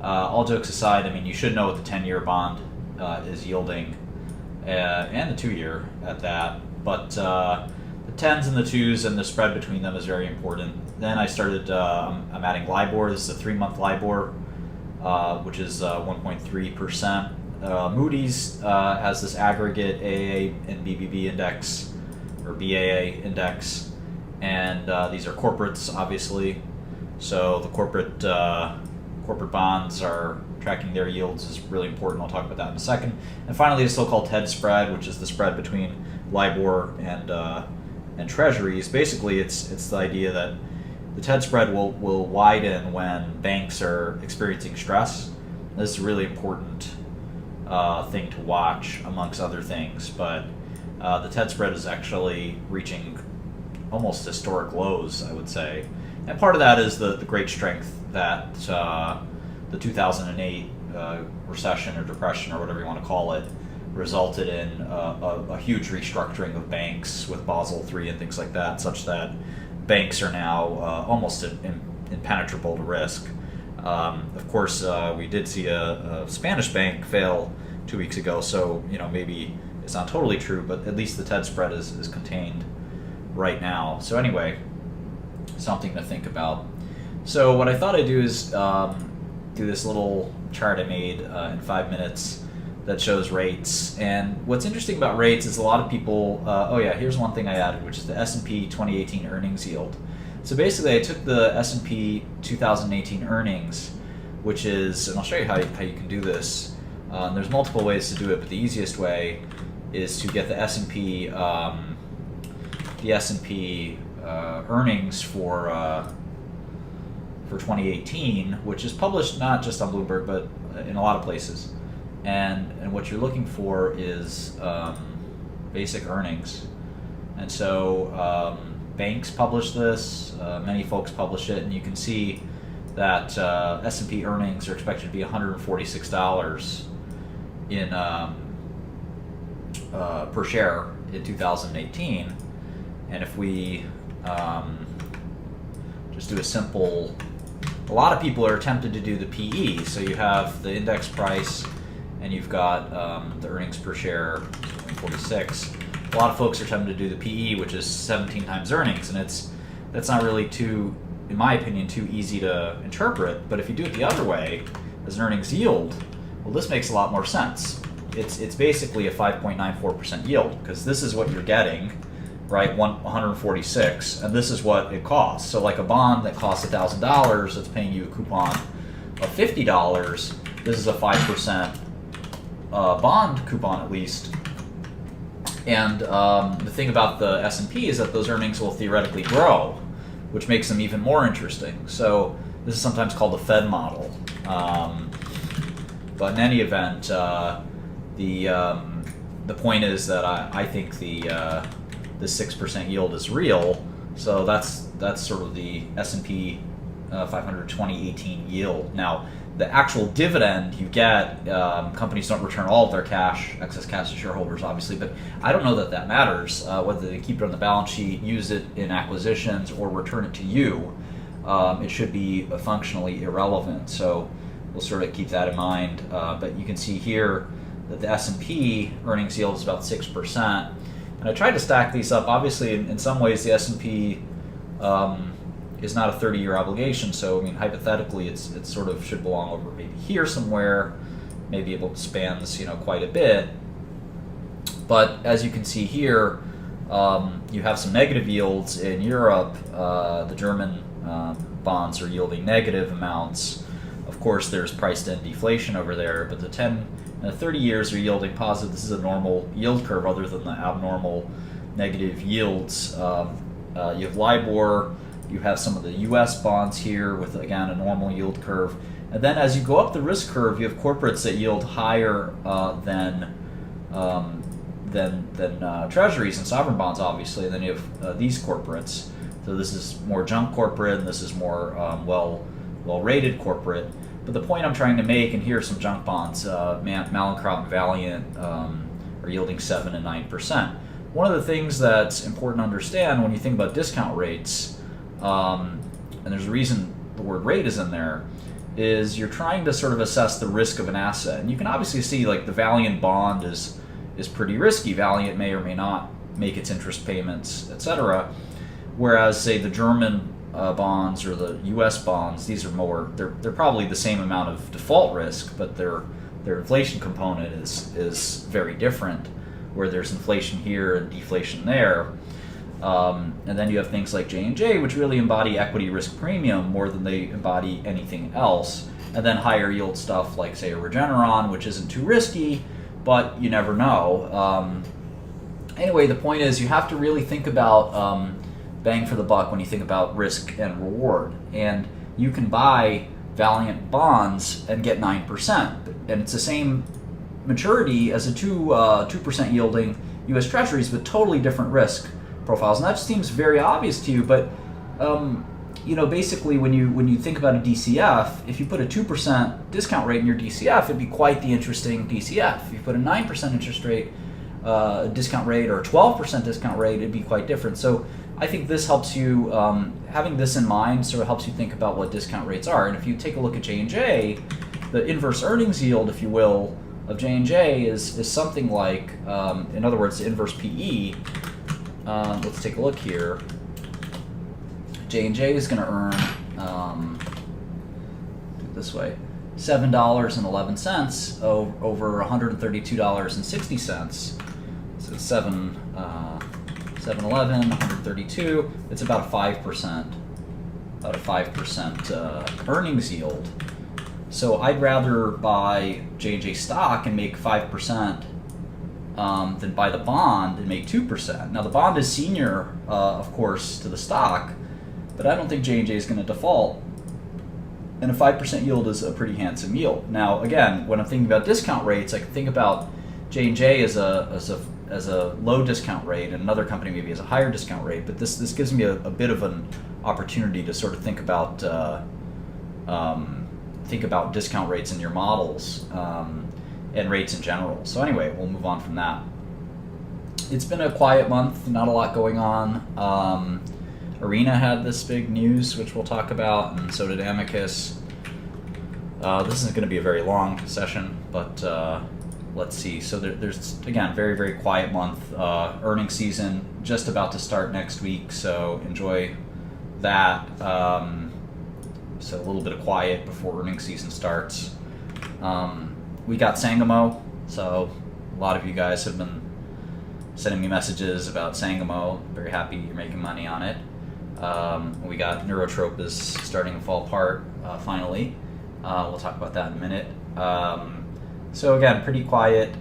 all jokes aside, I mean, you should know what the 10-year bond is yielding, and the 2-year at that. But the 10s and the 2s and the spread between them is very important. Then I started, I'm adding LIBOR. This is a 3-month LIBOR, which is 1.3%. Moody's has this aggregate AA and BBB index, or BAA index, and these are corporates, obviously. So the corporate bonds are tracking their yields is really important. I'll talk about that in a second. And finally, the so-called TED spread, which is the spread between LIBOR and Treasuries. Basically, it's the idea that the TED spread will widen when banks are experiencing stress. This is a really important thing to watch, amongst other things. But the TED spread is actually reaching almost historic lows, I would say. And part of that is the great strength that the 2008 recession or depression or whatever you want to call it resulted in a huge restructuring of banks with Basel III and things like that, such that banks are now almost impenetrable to risk. Of course, we did see a Spanish bank fail 2 weeks ago, so maybe it's not totally true, but at least the TED spread is contained right now. So anyway, something to think about. So what I thought I'd do is do this little chart I made in 5 minutes that shows rates. And what's interesting about rates is a lot of people, here's one thing I added, which is the S&P 2018 earnings yield. So basically I took the S&P 2018 earnings, which is, and I'll show you how you can do this. There's multiple ways to do it, but the easiest way is to get the S&P earnings for 2018, which is published not just on Bloomberg, but in a lot of places. And what you're looking for is basic earnings. And so banks publish this, many folks publish it, and you can see that S&P earnings are expected to be $146 in per share in 2018. And if we just do a lot of people are tempted to do the PE. So you have the index price, and you've got the earnings per share, 46. A lot of folks are tempted to do the PE, which is 17 times earnings, and that's not really too, in my opinion, too easy to interpret. But if you do it the other way, as an earnings yield, well, this makes a lot more sense. It's basically a 5.94% yield, because this is what you're getting, right? 146, and this is what it costs. So like a bond that costs $1,000 that's paying you a coupon of $50, this is a 5% bond coupon at least. And the thing about the S&P is that those earnings will theoretically grow, which makes them even more interesting. So this is sometimes called the Fed model. But in any event, the point is that I think the 6% yield is real. So that's sort of the S&P 500 2018 yield. Now, the actual dividend you get, companies don't return all of their excess cash to shareholders, obviously, but I don't know that matters, whether they keep it on the balance sheet, use it in acquisitions, or return it to you. It should be functionally irrelevant, so we'll sort of keep that in mind. But you can see here that the S&P earnings yield is about 6%. And I tried to stack these up. Obviously, in some ways, the S&P is not a 30-year obligation, so I mean, hypothetically, it sort of should belong over maybe here somewhere, maybe it spans quite a bit. But as you can see here, you have some negative yields in Europe. The German bonds are yielding negative amounts. Of course, there's priced-in deflation over there, but the 10 and the 30 years are yielding positive. This is a normal yield curve other than the abnormal negative yields. You have LIBOR. You have some of the U.S. bonds here with, again, a normal yield curve. And then as you go up the risk curve, you have corporates that yield higher than treasuries and sovereign bonds, obviously. And then you have these corporates. So this is more junk corporate, and this is more well-rated corporate. But the point I'm trying to make, and here are some junk bonds, Mallinckrodt and Valiant are yielding 7 and 9%. One of the things that's important to understand when you think about discount rates, and there's a reason the word rate is in there, is you're trying to sort of assess the risk of an asset. And you can obviously see like the Valiant bond is pretty risky. Valiant may or may not make its interest payments, etc. Whereas, say, the German bonds or the U.S. bonds, these are more, they're probably the same amount of default risk, but their inflation component is very different, where there's inflation here and deflation there. And then you have things like J&J, which really embody equity risk premium more than they embody anything else. And then higher yield stuff like, say, a Regeneron, which isn't too risky, but you never know. Anyway, the point is you have to really think about bang for the buck when you think about risk and reward. And you can buy Valiant bonds and get 9%. And it's the same maturity as a 2% yielding U.S. Treasuries, but totally different risk profiles. And that just seems very obvious to you, but basically when you think about a DCF, if you put a 2% discount rate in your DCF, it'd be quite the interesting DCF. If you put a 9% interest rate discount rate or a 12% discount rate, it'd be quite different. So I think this helps you, having this in mind sort of helps you think about what discount rates are. And if you take a look at J&J, the inverse earnings yield, if you will, of J&J is something like, in other words, the inverse PE. Let's take a look here. J&J is going to earn, do it this way, $7.11 over $132.60. So it's 711, 132. It's about a 5% earnings yield. So I'd rather buy J&J stock and make 5%. Than buy the bond and make 2%. Now the bond is senior, of course, to the stock, but I don't think J&J is going to default. And a 5% yield is a pretty handsome yield. Now, again, when I'm thinking about discount rates, I can think about J&J as a low discount rate, and another company maybe has a higher discount rate. But this gives me a bit of an opportunity to sort of think about discount rates in your models. And rates in general. So anyway, we'll move on from that. It's been a quiet month, not a lot going on. Arena had this big news, which we'll talk about, and so did Amicus. This isn't going to be a very long session, but let's see. So there's, again, very, very quiet month. Earnings season just about to start next week, so enjoy that. So a little bit of quiet before earnings season starts. We got Sangamo, so a lot of you guys have been sending me messages about Sangamo. Very happy you're making money on it. We got Neurotrope is starting to fall apart, finally. We'll talk about that in a minute. So again, pretty quiet.